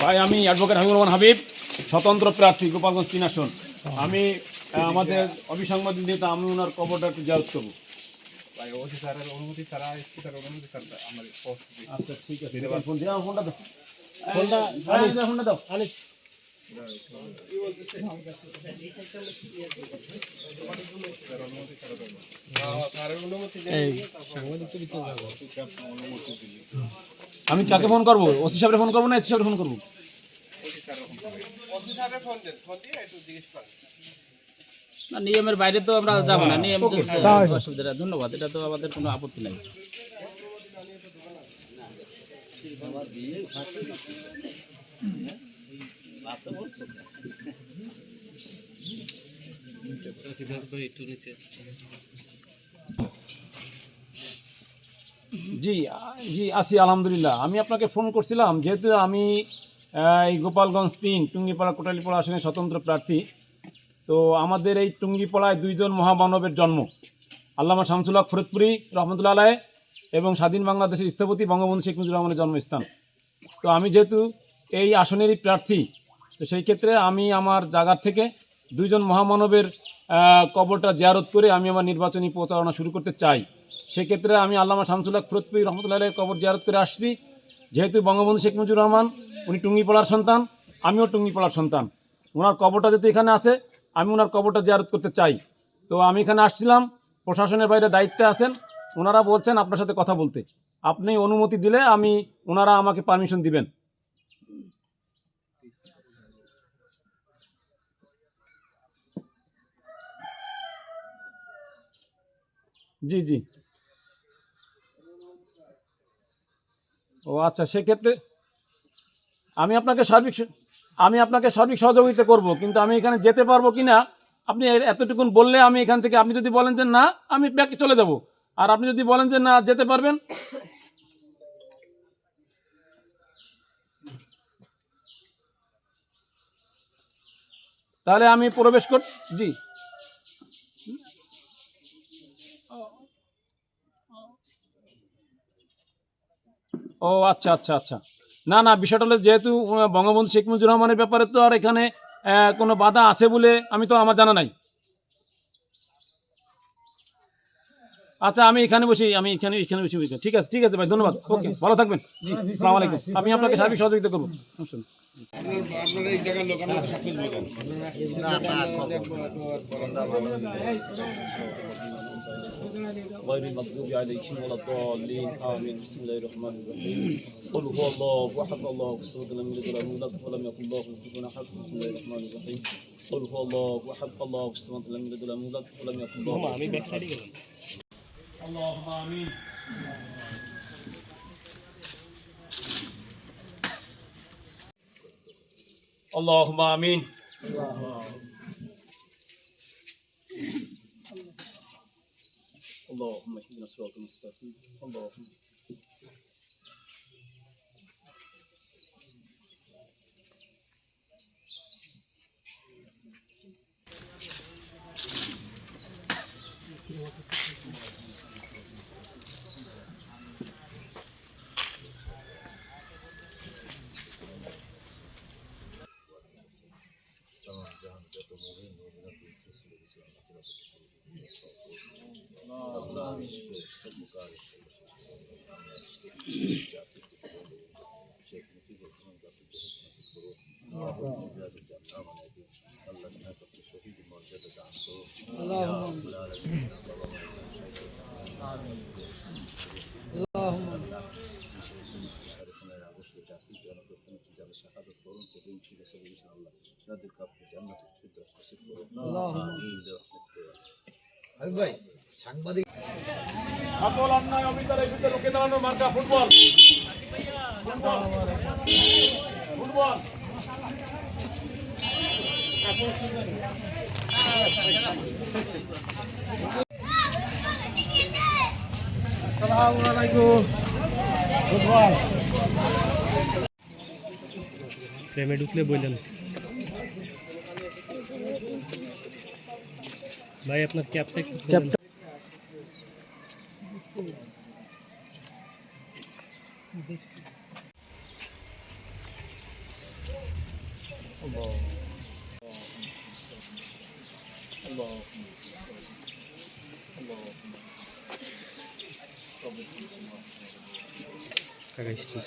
ভাই আমি অ্যাডভোকেট হাবিবুর রহমান হাবিব, স্বতন্ত্র প্রার্থী, গোপালগঞ্জ 3 আসন। আমি আমাদের অবিসংবাদিত নেতা, আমি ওনার কবরটা একটু জিয়ারত করব। ভাই ওসি স্যারের অনুমতি ছাড়া স্পিকারের অনুমতি ছাড়া আমার পোস্ট দিই। আচ্ছা ঠিক আছে, ফোন দাও, ফোনটা দাও, ফোনটা দাও। আমি কাকে ফোন করবো? ওসি সাহেবের ফোন করবো না এসি সাহেবের ফোন করবো? না, নিয়মের বাইরে তো আমরা যাবো না, নিয়ম অসুবিধা। ধন্যবাদ, এটা তো আমাদের কোনো আপত্তি নাই। জি জি আছি আলহামদুলিল্লাহ। আমি আপনাকে ফোন করছিলাম যেহেতু আমি এই গোপালগঞ্জ 3 টুঙ্গিপাড়া কোটালীপাড়া আসনে স্বতন্ত্র প্রার্থী। তো আমাদের এই টুঙ্গিপাড়ায় দুইজন মহামানবের জন্ম, আল্লামা শামসুল হক ফরিদপুরি রহমতুল্লাহ আলাইহ এবং স্বাধীন বাংলাদেশের স্থপতি বঙ্গবন্ধু শেখ মুজিবুর রহমানের জন্মস্থান। তো আমি যেহেতু এই আসনেরই প্রার্থী, তো সেই ক্ষেত্রে আমি আমার জায়গার থেকে দুইজন মহামানবের কবরটা জিয়ারত করে আমি আমার নির্বাচনী প্রচারণা শুরু করতে চাই। সেক্ষেত্রে আমি আল্লামা শামসুল হক ফরিদপুরি রহমতুল্লাহ আলাইহ কবর জিয়ারত করে আসছি। যেহেতু বঙ্গবন্ধু শেখ মুজিবুর রহমান উনি টুঙ্গিপাড়ার সন্তান, আমিও টুঙ্গিপাড়ার সন্তান, ওনার কবরটা যেহেতু এখানে আছে, আমি ওনার কবরটা জিয়ারত করতে চাই। তো আমি এখানে আসছিলাম, প্রশাসনের বাইরে দায়িত্বে আছেন, ওনারা বলছেন আপনার সাথে কথা বলতে। আপনি অনুমতি দিলে ওনারা আমাকে পারমিশন দিবেন। জি জি। ও আচ্ছা, সেক্ষেত্রে আমি আপনাকে সার্বিক সহযোগিতা করব, কিন্তু আমি এখানে যেতে পারবো কিনা আপনি এতটুকুন বললে আমি এখান থেকে, আপনি যদি বলেন যে না আমি ব্যাকে চলে যাব, আর আপনি যদি বলেন যে না যেতে পারবেন, তাহলে আমি প্রবেশ কর। জি। ও আচ্ছা আচ্ছা আচ্ছা। না না, বিষয়টা হলো যেহেতু বঙ্গবন্ধু শেখ মুজিবুর রহমানের ব্যাপারে তো আর এখানে কোনো বাধা আছে বলে আমার জানা নাই। আচ্ছা আমি এখানে বসি, ঠিক আছে ঠিক আছে ভাই, ধন্যবাদ। ওকে, ভালো থাকবেন। জি, আসসালামু আলাইকুম। আমি আপনাকে সার্বিক সহযোগিতা করবো। আপনারা এই জায়গার লোক, আমরা তো সব কিছু বোঝেন। غير المغضوب عليهم ولا الضالين آمين. بسم الله الرحمن الرحيم. قل هو الله أحد الله الصمد لم يلد ولم يولد ولم يكن له كفوا أحد. بسم الله الرحمن الرحيم. قل هو الله أحد الله الصمد لم يلد ولم يولد ولم يكن له كفوا أحد. اللهم آمين. اللهم آمين. اللهم اهدنا الصراط المستقيم. اللهم সকল অন্যায় অবিচারের বিরুদ্ধে রুখে দাঁড়ানোর মার্কা ফুটবল। ফুটবল প্রেমে ঢুকলে বললেন ভাই আপনার ক্যাপটা কাকা স্টুল